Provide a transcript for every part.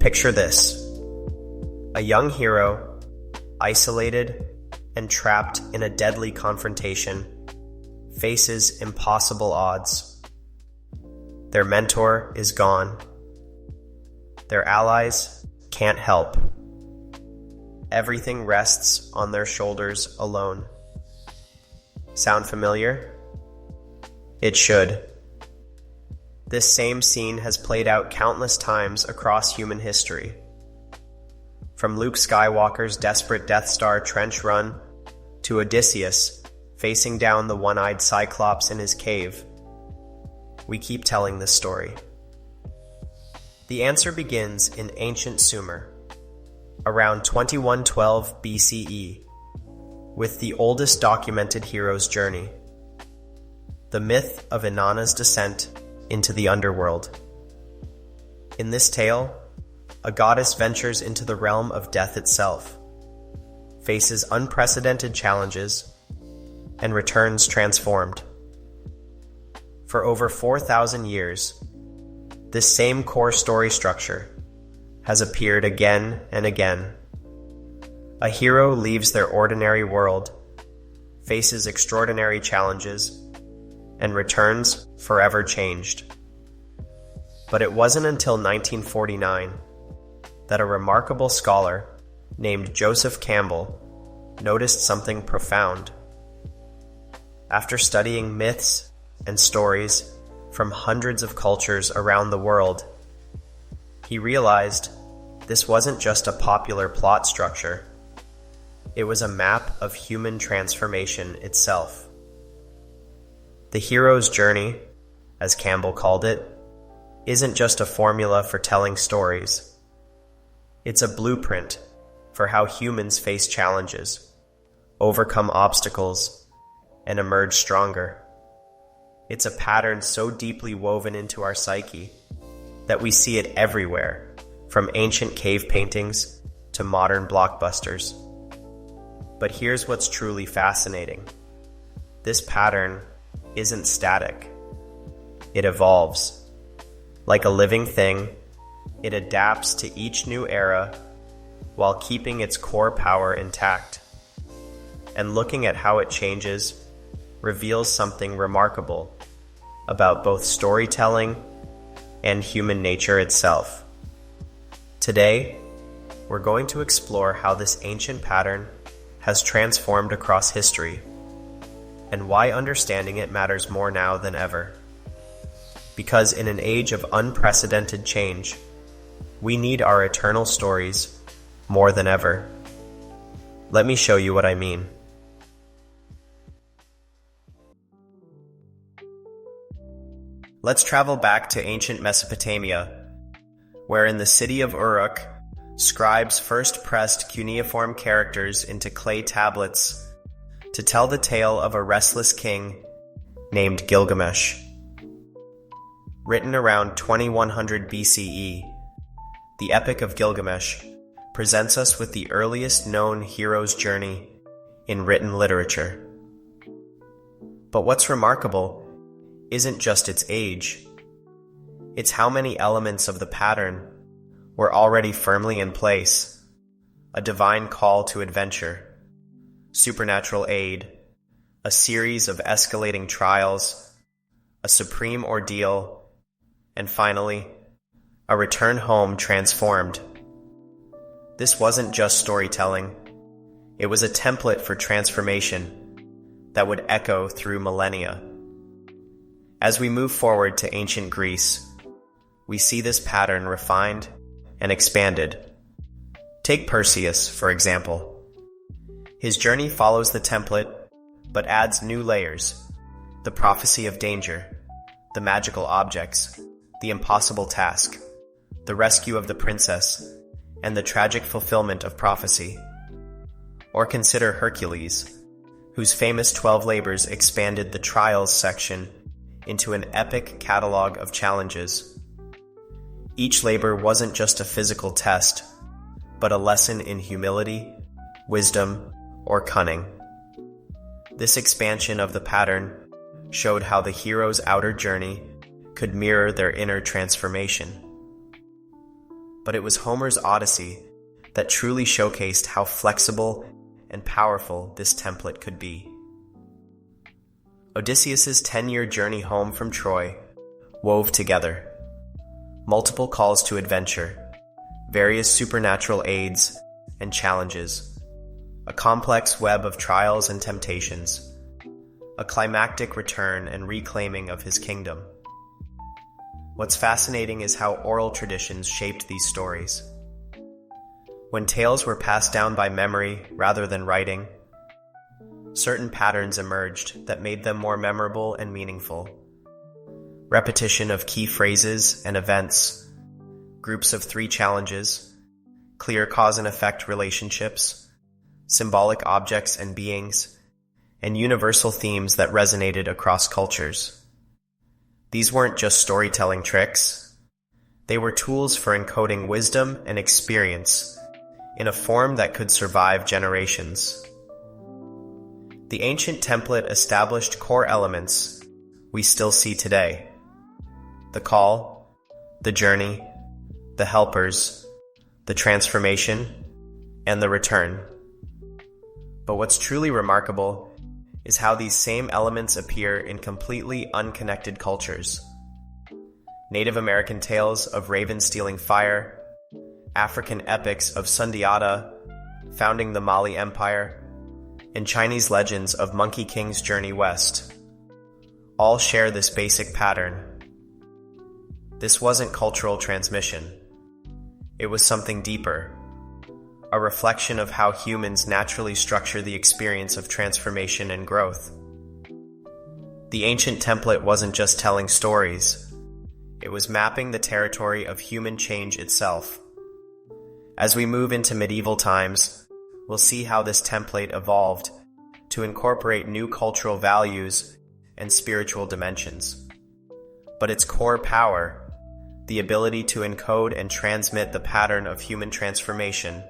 Picture this: a young hero, isolated and trapped in a deadly confrontation, faces impossible odds. Their mentor is gone. Their allies can't help. Everything rests on their shoulders alone. Sound familiar? It should. This same scene has played out countless times across human history. From Luke Skywalker's desperate Death Star trench run to Odysseus facing down the one-eyed Cyclops in his cave, we keep telling this story. The answer begins in ancient Sumer, around 2112 BCE, with the oldest documented hero's journey, the myth of Inanna's descent into the underworld. In this tale, a goddess ventures into the realm of death itself, faces unprecedented challenges, and returns transformed. For over 4,000 years, this same core story structure has appeared again and again. A hero leaves their ordinary world, faces extraordinary challenges, and returns forever changed. But it wasn't until 1949 that a remarkable scholar named Joseph Campbell noticed something profound. After studying myths and stories from hundreds of cultures around the world, he realized this wasn't just a popular plot structure. It was a map of human transformation itself. The hero's journey, as Campbell called it, isn't just a formula for telling stories. It's a blueprint for how humans face challenges, overcome obstacles, and emerge stronger. It's a pattern so deeply woven into our psyche that we see it everywhere, from ancient cave paintings to modern blockbusters. But here's what's truly fascinating. This pattern isn't static. It evolves. Like a living thing, it adapts to each new era while keeping its core power intact. And looking at how it changes reveals something remarkable about both storytelling and human nature itself. Today, we're going to explore how this ancient pattern has transformed across history, and why understanding it matters more now than ever. Because in an age of unprecedented change, we need our eternal stories more than ever. Let me show you what I mean. Let's travel back to ancient Mesopotamia, where in the city of Uruk, scribes first pressed cuneiform characters into clay tablets to tell the tale of a restless king named Gilgamesh. Written around 2100 BCE, the Epic of Gilgamesh presents us with the earliest known hero's journey in written literature. But what's remarkable isn't just its age. It's how many elements of the pattern were already firmly in place: a divine call to adventure, supernatural aid, a series of escalating trials, a supreme ordeal, and finally, a return home transformed. This wasn't just storytelling. It was a template for transformation that would echo through millennia. As we move forward to ancient Greece, we see this pattern refined and expanded. Take Perseus, for example. His journey follows the template, but adds new layers: the prophecy of danger, the magical objects, the impossible task, the rescue of the princess, and the tragic fulfillment of prophecy. Or consider Hercules, whose famous 12 labors expanded the trials section into an epic catalog of challenges. Each labor wasn't just a physical test, but a lesson in humility, wisdom, or cunning. This expansion of the pattern showed how the hero's outer journey could mirror their inner transformation. But it was Homer's Odyssey that truly showcased how flexible and powerful this template could be. Odysseus's 10-year journey home from Troy wove together multiple calls to adventure, various supernatural aids and challenges, a complex web of trials and temptations, a climactic return and reclaiming of his kingdom. What's fascinating is how oral traditions shaped these stories. When tales were passed down by memory rather than writing, certain patterns emerged that made them more memorable and meaningful. Repetition of key phrases and events, groups of 3 challenges, clear cause and effect relationships, symbolic objects and beings, and universal themes that resonated across cultures. These weren't just storytelling tricks. They were tools for encoding wisdom and experience in a form that could survive generations. The ancient template established core elements we still see today: the call, the journey, the helpers, the transformation, and the return. But what's truly remarkable is how these same elements appear in completely unconnected cultures. Native American tales of ravens stealing fire, African epics of Sundiata founding the Mali Empire, and Chinese legends of Monkey King's journey west all share this basic pattern. This wasn't cultural transmission. It was something deeper, a reflection of how humans naturally structure the experience of transformation and growth. The ancient template wasn't just telling stories. It was mapping the territory of human change itself. As we move into medieval times, we'll see how this template evolved to incorporate new cultural values and spiritual dimensions. But its core power, the ability to encode and transmit the pattern of human transformation,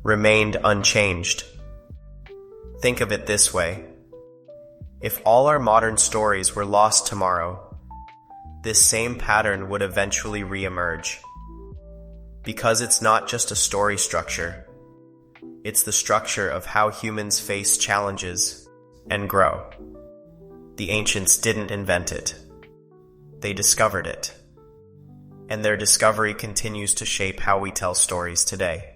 remained unchanged. Think of it this way. If all our modern stories were lost tomorrow, this same pattern would eventually re-emerge. Because it's not just a story structure, it's the structure of how humans face challenges and grow. The ancients didn't invent it. They discovered it. And their discovery continues to shape how we tell stories today.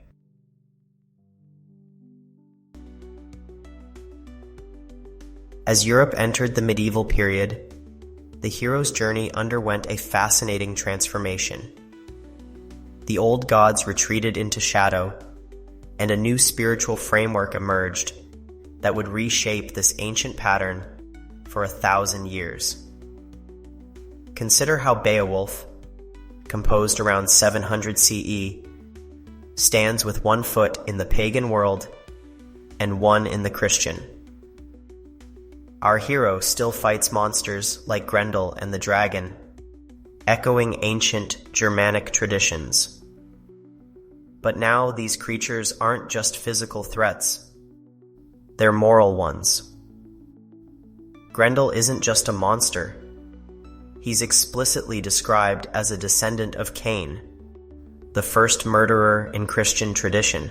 As Europe entered the medieval period, the hero's journey underwent a fascinating transformation. The old gods retreated into shadow, and a new spiritual framework emerged that would reshape this ancient pattern for 1,000 years. Consider how Beowulf, composed around 700 CE, stands with one foot in the pagan world and one in the Christian. Our hero still fights monsters like Grendel and the dragon, echoing ancient Germanic traditions. But now these creatures aren't just physical threats, they're moral ones. Grendel isn't just a monster. He's explicitly described as a descendant of Cain, the first murderer in Christian tradition.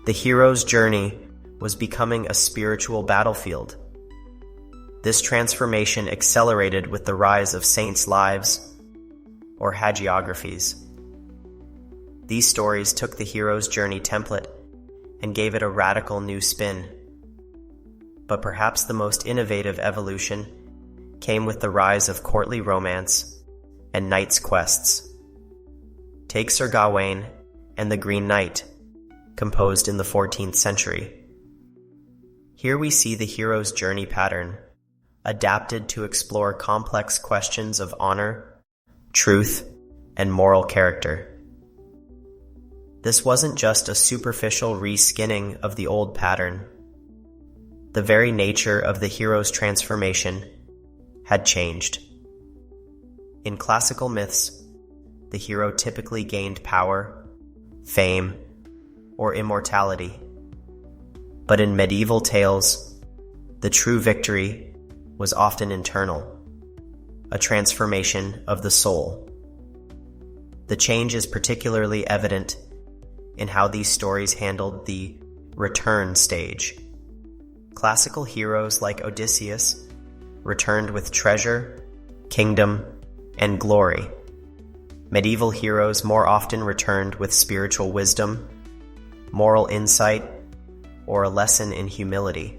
The hero's journey was becoming a spiritual battlefield. This transformation accelerated with the rise of saints' lives, or hagiographies. These stories took the hero's journey template and gave it a radical new spin. But perhaps the most innovative evolution came with the rise of courtly romance and knights' quests. Take Sir Gawain and the Green Knight, composed in the 14th century. Here we see the hero's journey pattern, adapted to explore complex questions of honor, truth, and moral character. This wasn't just a superficial reskinning of the old pattern. The very nature of the hero's transformation had changed. In classical myths, the hero typically gained power, fame, or immortality. But in medieval tales, the true victory was often internal, a transformation of the soul. The change is particularly evident in how these stories handled the return stage. Classical heroes like Odysseus returned with treasure, kingdom, and glory. Medieval heroes more often returned with spiritual wisdom, moral insight, or a lesson in humility.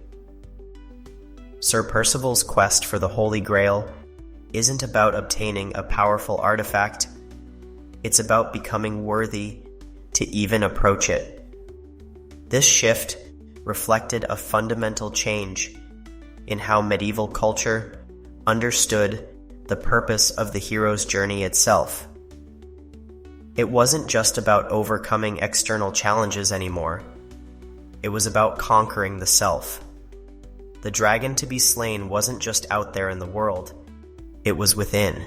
Sir Percival's quest for the Holy Grail isn't about obtaining a powerful artifact. It's about becoming worthy to even approach it. This shift reflected a fundamental change in how medieval culture understood the purpose of the hero's journey itself. It wasn't just about overcoming external challenges anymore. It was about conquering the self. The dragon to be slain wasn't just out there in the world. It was within.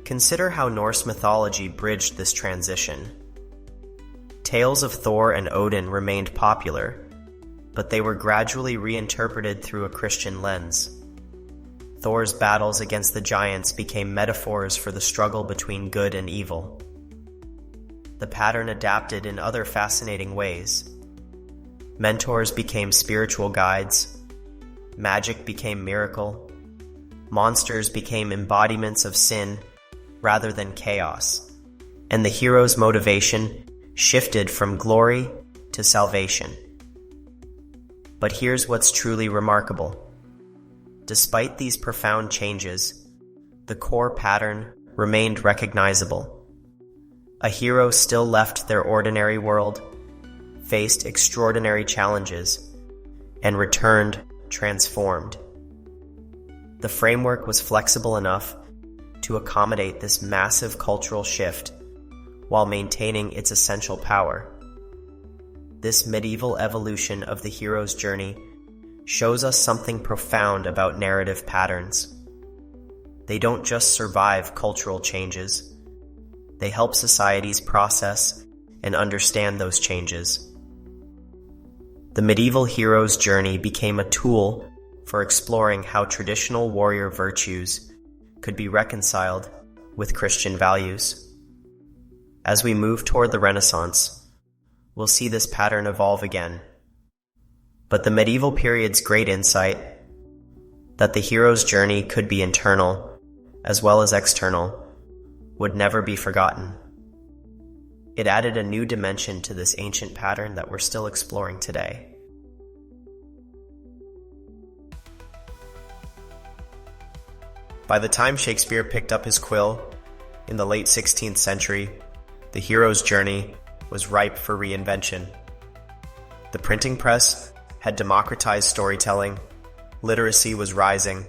Consider how Norse mythology bridged this transition. Tales of Thor and Odin remained popular, but they were gradually reinterpreted through a Christian lens. Thor's battles against the giants became metaphors for the struggle between good and evil. The pattern adapted in other fascinating ways. Mentors became spiritual guides, magic became miracle, monsters became embodiments of sin rather than chaos, and the hero's motivation shifted from glory to salvation. But here's what's truly remarkable. Despite these profound changes, the core pattern remained recognizable. A hero still left their ordinary world, faced extraordinary challenges, and returned transformed. The framework was flexible enough to accommodate this massive cultural shift while maintaining its essential power. This medieval evolution of the hero's journey shows us something profound about narrative patterns. They don't just survive cultural changes, they help societies process and understand those changes. The medieval hero's journey became a tool for exploring how traditional warrior virtues could be reconciled with Christian values. As we move toward the Renaissance, we'll see this pattern evolve again. But the medieval period's great insight, that the hero's journey could be internal as well as external, would never be forgotten. It added a new dimension to this ancient pattern that we're still exploring today. By the time Shakespeare picked up his quill in the late 16th century, the hero's journey was ripe for reinvention. The printing press had democratized storytelling, literacy was rising,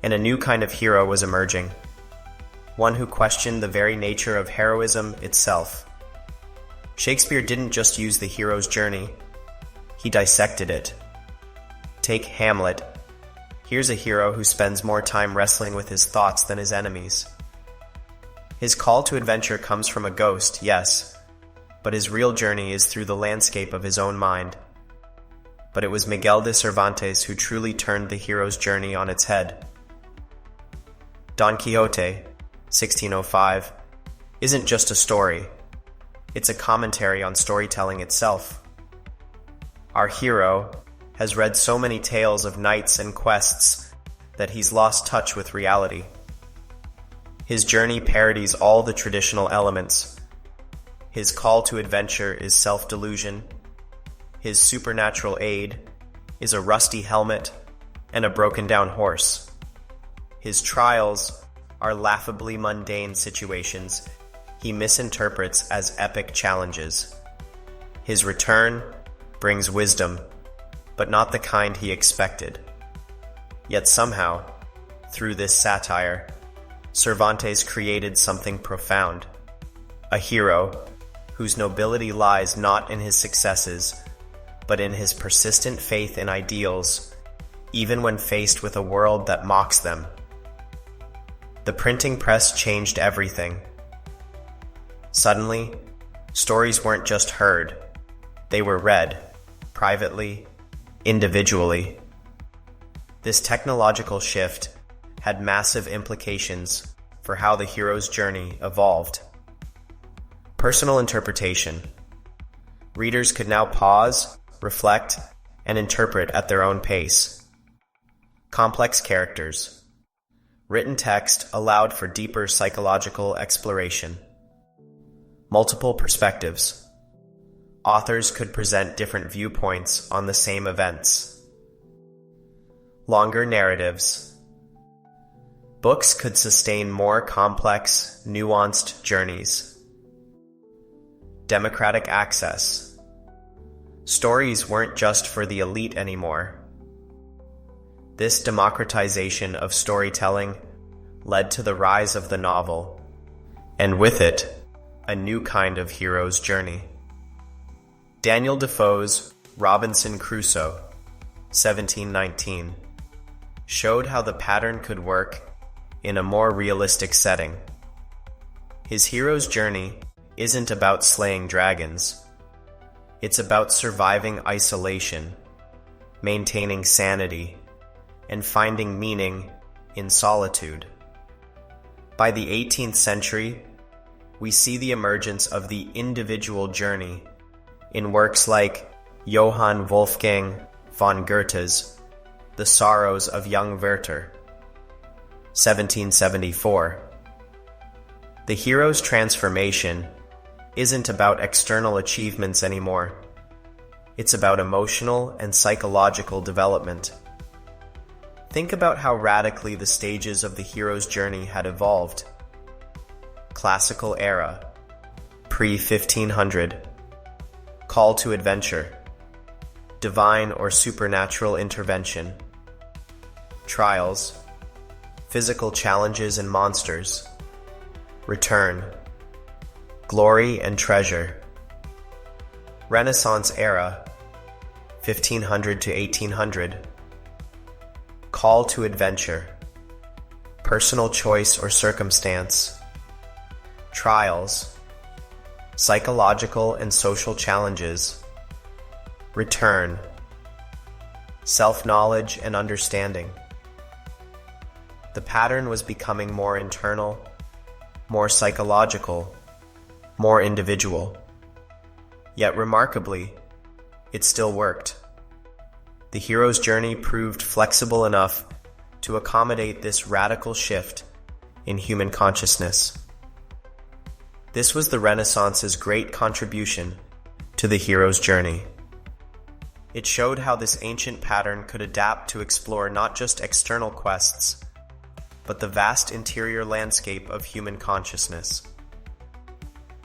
and a new kind of hero was emerging, one who questioned the very nature of heroism itself. Shakespeare didn't just use the hero's journey, he dissected it. Take Hamlet. Here's a hero who spends more time wrestling with his thoughts than his enemies. His call to adventure comes from a ghost, yes, but his real journey is through the landscape of his own mind. But it was Miguel de Cervantes who truly turned the hero's journey on its head. Don Quixote, 1605, isn't just a story. It's a commentary on storytelling itself. Our hero has read so many tales of knights and quests that he's lost touch with reality. His journey parodies all the traditional elements. His call to adventure is self-delusion. His supernatural aid is a rusty helmet and a broken-down horse. His trials are laughably mundane situations he misinterprets as epic challenges. His return brings wisdom, but not the kind he expected. Yet somehow, through this satire, Cervantes created something profound. A hero whose nobility lies not in his successes, but in his persistent faith in ideals, even when faced with a world that mocks them. The printing press changed everything. Suddenly, stories weren't just heard, they were read, privately, individually. This technological shift had massive implications for how the hero's journey evolved. Personal interpretation. Readers could now pause, reflect, and interpret at their own pace. Complex characters. Written text allowed for deeper psychological exploration. Multiple perspectives. Authors could present different viewpoints on the same events. Longer narratives. Books could sustain more complex, nuanced journeys. Democratic access. Stories weren't just for the elite anymore. This democratization of storytelling led to the rise of the novel, and with it, a new kind of hero's journey. Daniel Defoe's Robinson Crusoe, 1719, showed how the pattern could work in a more realistic setting. His hero's journey isn't about slaying dragons. It's about surviving isolation, maintaining sanity, and finding meaning in solitude. By the 18th century, we see the emergence of the individual journey in works like Johann Wolfgang von Goethe's The Sorrows of Young Werther, 1774. The hero's transformation isn't about external achievements anymore. It's about emotional and psychological development. Think about how radically the stages of the hero's journey had evolved. Classical era, pre-1500, call to adventure, divine or supernatural intervention, trials, physical challenges and monsters, return, glory and treasure. Renaissance era, 1500 to 1800, call to adventure, personal choice or circumstance, trials, psychological and social challenges, return, self-knowledge and understanding. The pattern was becoming more internal, more psychological, more individual. Yet remarkably, it still worked. The hero's journey proved flexible enough to accommodate this radical shift in human consciousness. This was the Renaissance's great contribution to the hero's journey. It showed how this ancient pattern could adapt to explore not just external quests, but the vast interior landscape of human consciousness.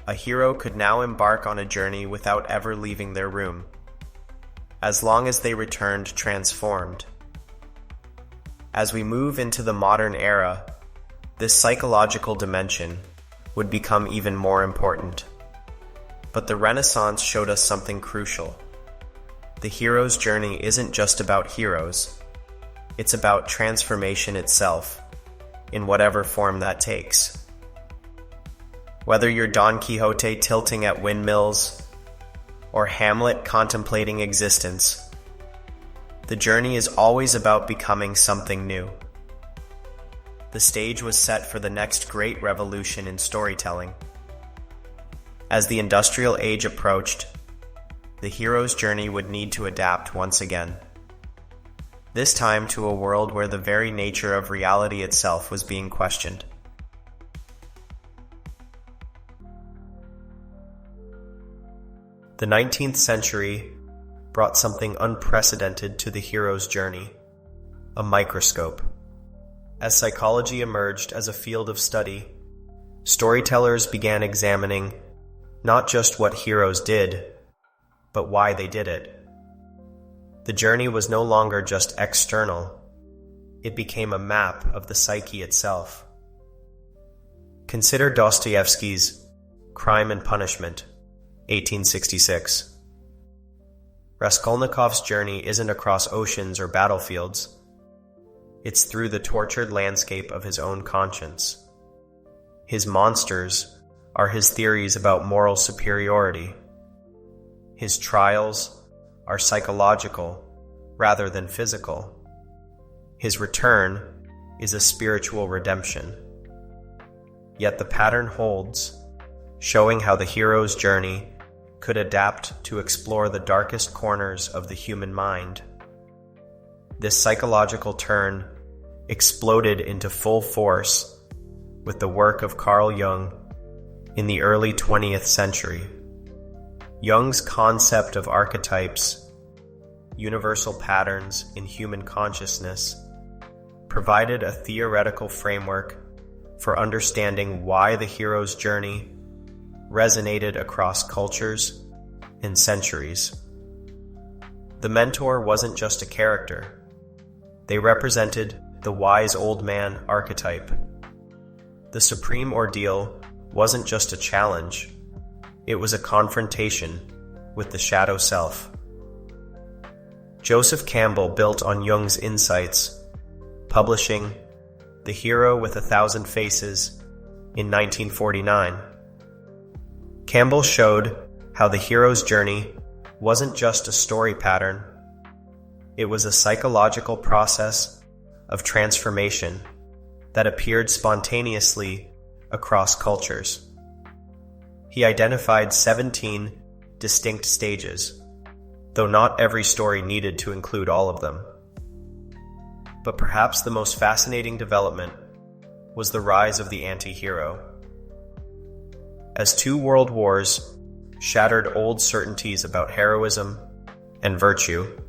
A hero could now embark on a journey without ever leaving their room, as long as they returned transformed. As we move into the modern era, this psychological dimension would become even more important. But the Renaissance showed us something crucial. The hero's journey isn't just about heroes. It's about transformation itself, in whatever form that takes. Whether you're Don Quixote tilting at windmills, or Hamlet contemplating existence, the journey is always about becoming something new. The stage was set for the next great revolution in storytelling. As the industrial age approached, the hero's journey would need to adapt once again. This time to a world where the very nature of reality itself was being questioned. The 19th century brought something unprecedented to the hero's journey: a microscope. As psychology emerged as a field of study, storytellers began examining not just what heroes did, but why they did it. The journey was no longer just external. It became a map of the psyche itself. Consider Dostoevsky's Crime and Punishment, 1866. Raskolnikov's journey isn't across oceans or battlefields. It's through the tortured landscape of his own conscience. His monsters are his theories about moral superiority. His trials are psychological rather than physical. His return is a spiritual redemption. Yet the pattern holds, showing how the hero's journey could adapt to explore the darkest corners of the human mind. This psychological turn exploded into full force with the work of Carl Jung in the early 20th century. Jung's concept of archetypes, universal patterns in human consciousness, provided a theoretical framework for understanding why the hero's journey resonated across cultures and centuries. The mentor wasn't just a character. They represented the wise old man archetype. The supreme ordeal wasn't just a challenge. It was a confrontation with the shadow self. Joseph Campbell built on Jung's insights, publishing The Hero with 1,000 Faces in 1949. Campbell showed how the hero's journey wasn't just a story pattern. It was a psychological process of transformation that appeared spontaneously across cultures. He identified 17 distinct stages, though not every story needed to include all of them. But perhaps the most fascinating development was the rise of the anti-hero. As two world wars shattered old certainties about heroism and virtue,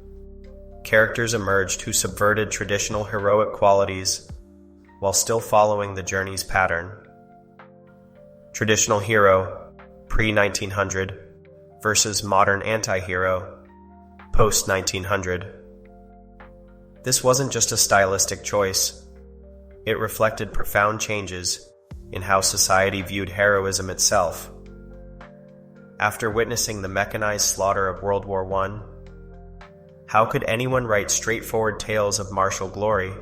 characters emerged who subverted traditional heroic qualities while still following the journey's pattern. Traditional hero, pre-1900, versus modern anti-hero, post-1900. This wasn't just a stylistic choice. It reflected profound changes in how society viewed heroism itself. After witnessing the mechanized slaughter of World War I, how could anyone write straightforward tales of martial glory?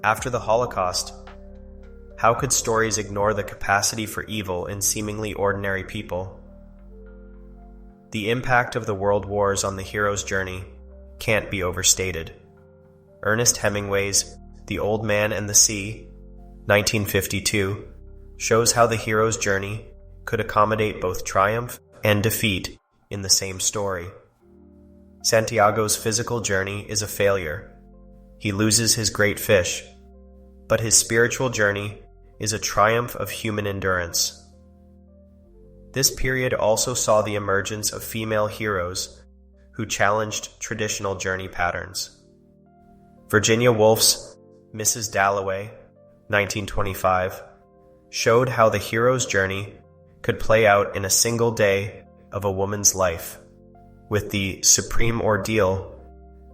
After the Holocaust, how could stories ignore the capacity for evil in seemingly ordinary people? The impact of the world wars on the hero's journey can't be overstated. Ernest Hemingway's The Old Man and the Sea, 1952, shows how the hero's journey could accommodate both triumph and defeat in the same story. Santiago's physical journey is a failure. He loses his great fish, but his spiritual journey is a triumph of human endurance. This period also saw the emergence of female heroes who challenged traditional journey patterns. Virginia Woolf's Mrs. Dalloway, 1925, showed how the hero's journey could play out in a single day of a woman's life, with the supreme ordeal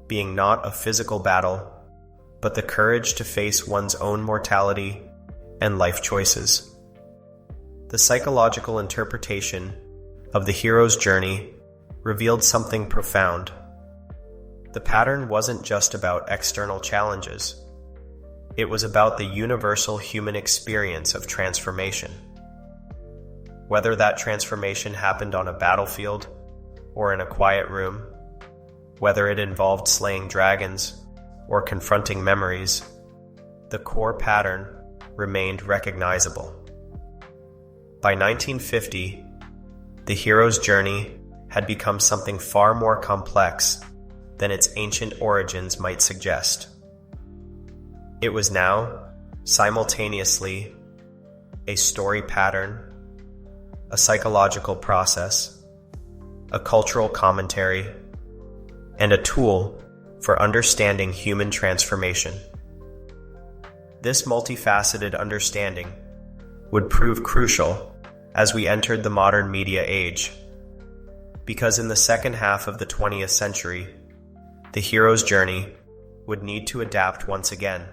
being not a physical battle, but the courage to face one's own mortality and life choices. The psychological interpretation of the hero's journey revealed something profound. The pattern wasn't just about external challenges. It was about the universal human experience of transformation. Whether that transformation happened on a battlefield or in a quiet room, whether it involved slaying dragons or confronting memories, the core pattern remained recognizable. By 1950, the hero's journey had become something far more complex than its ancient origins might suggest. It was now, simultaneously, a story pattern, a psychological process, a cultural commentary, and a tool for understanding human transformation. This multifaceted understanding would prove crucial as we entered the modern media age, because in the second half of the 20th century, the hero's journey would need to adapt once again,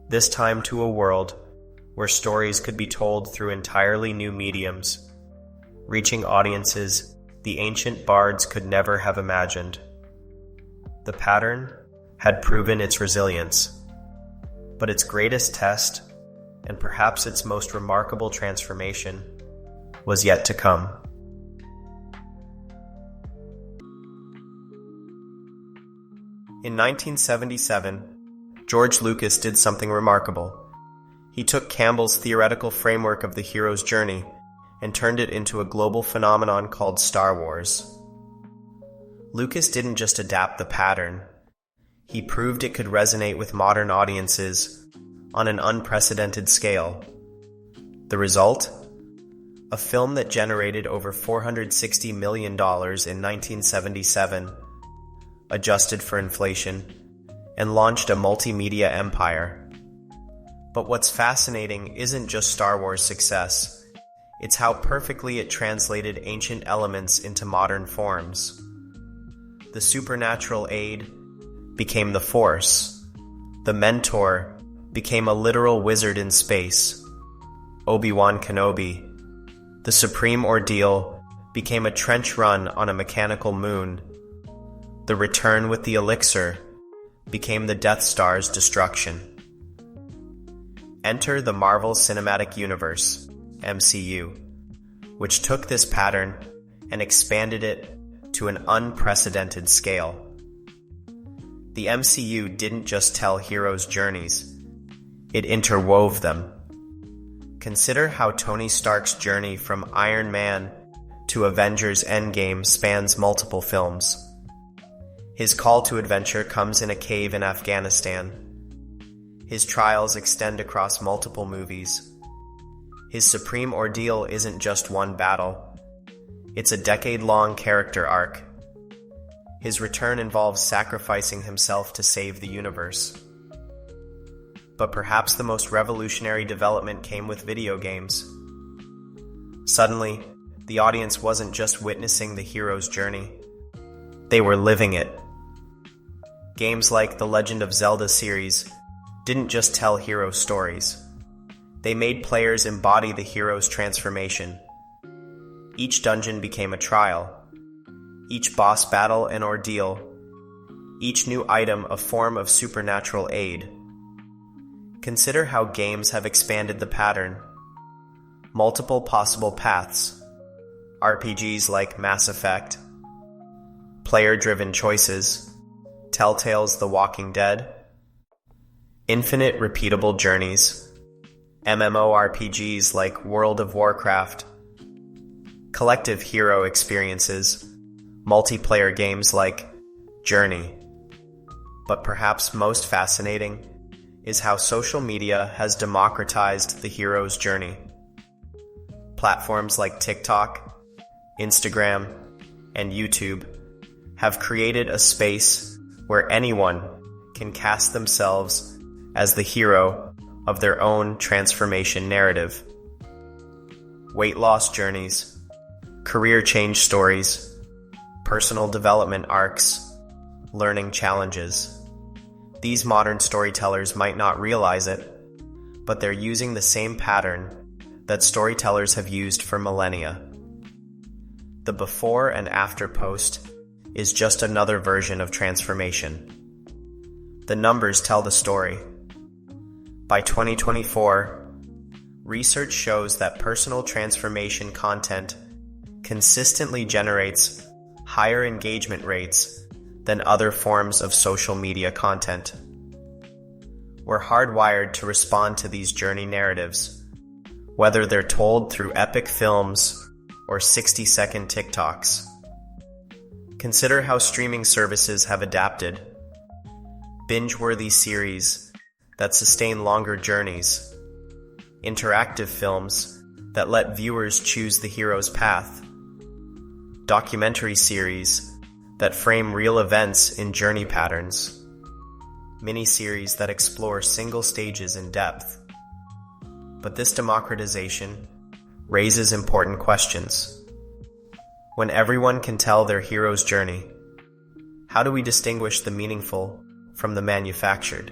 this time to a world where stories could be told through entirely new mediums, reaching audiences the ancient bards could never have imagined. The pattern had proven its resilience, but its greatest test, and perhaps its most remarkable transformation, was yet to come. In 1977, George Lucas did something remarkable. He took Campbell's theoretical framework of the hero's journey and turned it into a global phenomenon called Star Wars. Lucas didn't just adapt the pattern. He proved it could resonate with modern audiences on an unprecedented scale. The result? A film that generated over $460 million in 1977, adjusted for inflation, and launched a multimedia empire. But what's fascinating isn't just Star Wars' success, it's how perfectly it translated ancient elements into modern forms. The supernatural aid became the Force. The mentor became a literal wizard in space, Obi-Wan Kenobi. The supreme ordeal became a trench run on a mechanical moon. The return with the elixir became the Death Star's destruction. Enter the Marvel Cinematic Universe, MCU, which took this pattern and expanded it to an unprecedented scale. The MCU didn't just tell heroes' journeys, it interwove them. Consider how Tony Stark's journey from Iron Man to Avengers Endgame spans multiple films. His call to adventure comes in a cave in Afghanistan. His trials extend across multiple movies. His supreme ordeal isn't just one battle. It's a decade-long character arc. His return involves sacrificing himself to save the universe. But perhaps the most revolutionary development came with video games. Suddenly, the audience wasn't just witnessing the hero's journey. They were living it. Games like the Legend of Zelda series didn't just tell hero stories. They made players embody the hero's transformation. Each dungeon became a trial. Each boss battle an ordeal. Each new item a form of supernatural aid. Consider how games have expanded the pattern. Multiple possible paths. RPGs like Mass Effect. Player-driven choices. Telltale's The Walking Dead. Infinite repeatable journeys. MMORPGs like World of Warcraft. Collective hero experiences. Multiplayer games like Journey. But perhaps most fascinating is how social media has democratized the hero's journey. Platforms like TikTok, Instagram, and YouTube have created a space where anyone can cast themselves as the hero of their own transformation narrative. Weight loss journeys, career change stories, personal development arcs, learning challenges. These modern storytellers might not realize it, but they're using the same pattern that storytellers have used for millennia. The before and after post is just another version of transformation. The numbers tell the story. By 2024, research shows that personal transformation content consistently generates higher engagement rates than other forms of social media content. We're hardwired to respond to these journey narratives, whether they're told through epic films or 60-second TikToks. Consider how streaming services have adapted. Binge-worthy series that sustain longer journeys. Interactive films that let viewers choose the hero's path. Documentary series that frame real events in journey patterns. Miniseries that explore single stages in depth. But this democratization raises important questions. When everyone can tell their hero's journey, how do we distinguish the meaningful from the manufactured?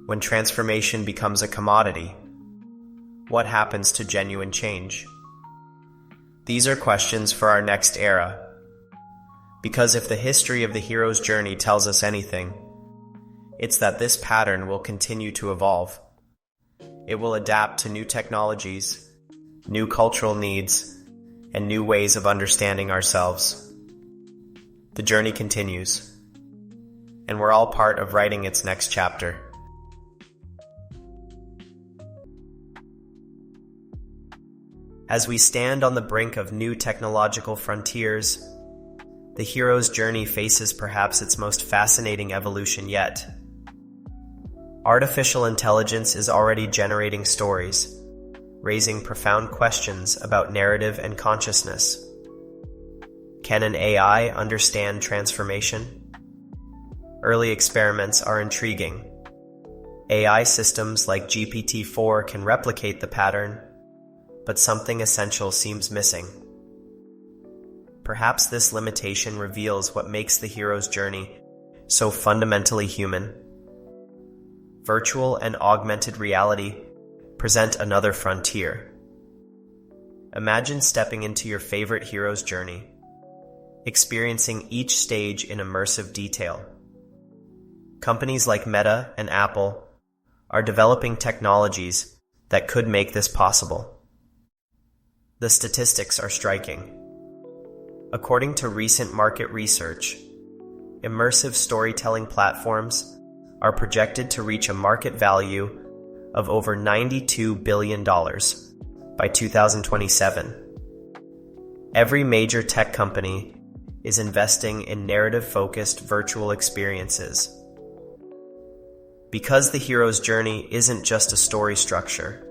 When transformation becomes a commodity, what happens to genuine change? These are questions for our next era. Because if the history of the hero's journey tells us anything, it's that this pattern will continue to evolve. It will adapt to new technologies, new cultural needs, and new ways of understanding ourselves. The journey continues, and we're all part of writing its next chapter. As we stand on the brink of new technological frontiers, the hero's journey faces perhaps its most fascinating evolution yet. Artificial intelligence is already generating stories, raising profound questions about narrative and consciousness. Can an AI understand transformation? Early experiments are intriguing. AI systems like GPT-4 can replicate the pattern, but something essential seems missing. Perhaps this limitation reveals what makes the hero's journey so fundamentally human. Virtual and augmented reality present another frontier. Imagine stepping into your favorite hero's journey, experiencing each stage in immersive detail. Companies like Meta and Apple are developing technologies that could make this possible. The statistics are striking. According to recent market research, immersive storytelling platforms are projected to reach a market value of over $92 billion by 2027. Every major tech company is investing in narrative-focused virtual experiences. Because the hero's journey isn't just a story structure,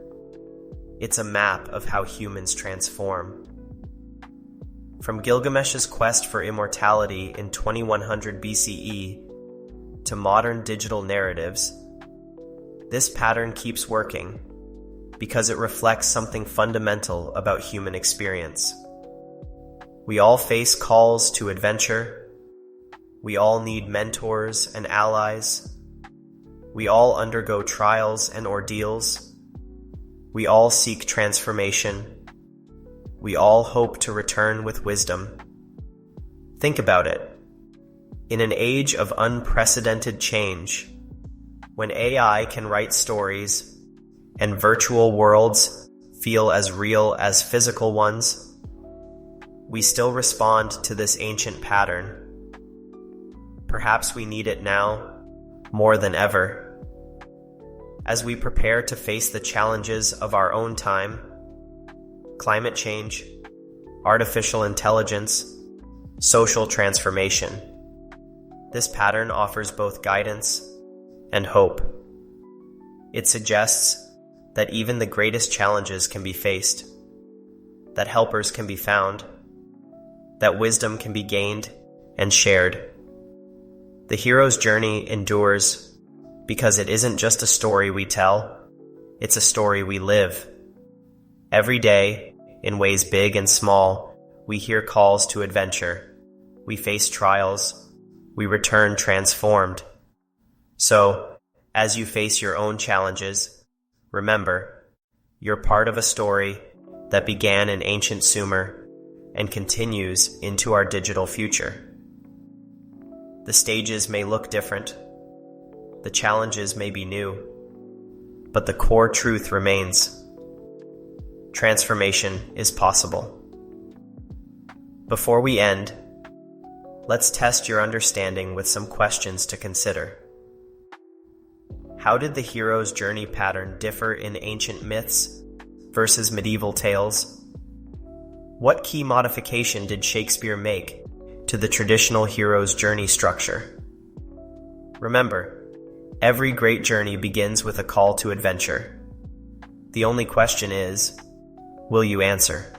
it's a map of how humans transform. From Gilgamesh's quest for immortality in 2100 BCE to modern digital narratives, this pattern keeps working because it reflects something fundamental about human experience. We all face calls to adventure. We all need mentors and allies. We all undergo trials and ordeals. We all seek transformation. We all hope to return with wisdom. Think about it. In an age of unprecedented change, when AI can write stories and virtual worlds feel as real as physical ones, we still respond to this ancient pattern. Perhaps we need it now more than ever. As we prepare to face the challenges of our own time, climate change, artificial intelligence, social transformation, this pattern offers both guidance and hope. It suggests that even the greatest challenges can be faced, that helpers can be found, that wisdom can be gained and shared. The hero's journey endures because it isn't just a story we tell, it's a story we live. Every day, in ways big and small, we hear calls to adventure. We face trials. We return transformed. So, as you face your own challenges, remember, you're part of a story that began in ancient Sumer and continues into our digital future. The stages may look different. The challenges may be new, but the core truth remains. Transformation is possible. Before we end, let's test your understanding with some questions to consider. How did the hero's journey pattern differ in ancient myths versus medieval tales? What key modification did Shakespeare make to the traditional hero's journey structure? Remember, every great journey begins with a call to adventure. The only question is, will you answer?